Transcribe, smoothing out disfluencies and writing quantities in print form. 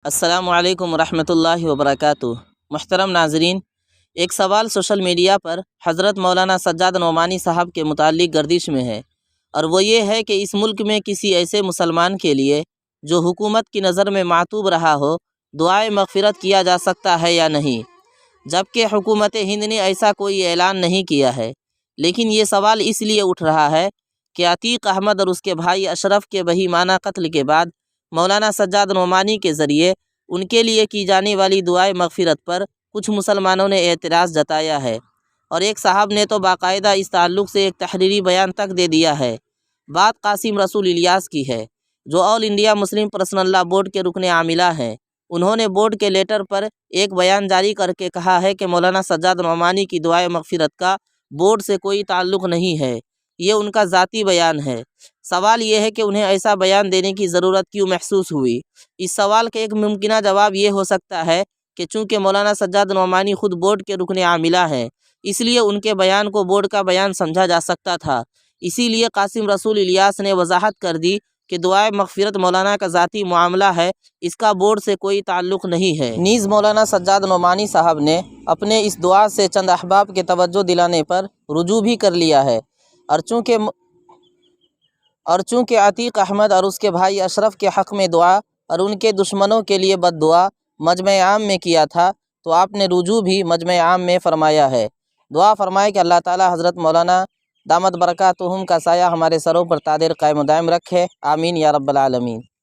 السلام علیکم ورحمۃ اللہ وبرکاتہ۔ محترم ناظرین، ایک سوال سوشل میڈیا پر حضرت مولانا سجاد نعمانی صاحب کے متعلق گردش میں ہے، اور وہ یہ ہے کہ اس ملک میں کسی ایسے مسلمان کے لیے جو حکومت کی نظر میں معتوب رہا ہو دعائے مغفرت کیا جا سکتا ہے یا نہیں، جبکہ حکومت ہند نے ایسا کوئی اعلان نہیں کیا ہے۔ لیکن یہ سوال اس لیے اٹھ رہا ہے کہ عتیق احمد اور اس کے بھائی اشرف کے بہیمانہ قتل کے بعد مولانا سجاد نعمانی کے ذریعے ان کے لیے کی جانے والی دعائے مغفرت پر کچھ مسلمانوں نے اعتراض جتایا ہے، اور ایک صاحب نے تو باقاعدہ اس تعلق سے ایک تحریری بیان تک دے دیا ہے۔ بات قاسم رسول الیاس کی ہے، جو all India Muslim personal law board کے رکن عاملہ ہیں۔ انہوں نے بورڈ کے لیٹر پر ایک بیان جاری کر کے کہا ہے کہ مولانا سجاد نعمانی کی دعائے مغفرت کا بورڈ سے کوئی تعلق نہیں ہے، یہ ان کا ذاتی بیان ہے۔ سوال یہ ہے کہ انہیں ایسا بیان دینے کی ضرورت کیوں محسوس ہوئی؟ اس سوال کا ایک ممکنہ جواب یہ ہو سکتا ہے کہ چونکہ مولانا سجاد نعمانی خود بورڈ کے رکن عاملہ ہیں، اس لیے ان کے بیان کو بورڈ کا بیان سمجھا جا سکتا تھا۔ اسی لیے قاسم رسول الیاس نے وضاحت کر دی کہ دعائے مغفرت مولانا کا ذاتی معاملہ ہے، اس کا بورڈ سے کوئی تعلق نہیں ہے۔ نیز مولانا سجاد نعمانی صاحب نے اپنے اس دعا سے چند احباب کے توجہ دلانے پر رجوع بھی کر لیا ہے، اور چونکہ عتیق احمد اور اس کے بھائی اشرف کے حق میں دعا اور ان کے دشمنوں کے لیے بد دعا مجمع عام میں کیا تھا، تو آپ نے رجوع بھی مجمع عام میں فرمایا ہے۔ دعا فرمائے کہ اللہ تعالی حضرت مولانا دامت برکاتہم کا سایہ ہمارے سروں پر تادر قائم و دائم رکھے، آمین یا رب العالمین۔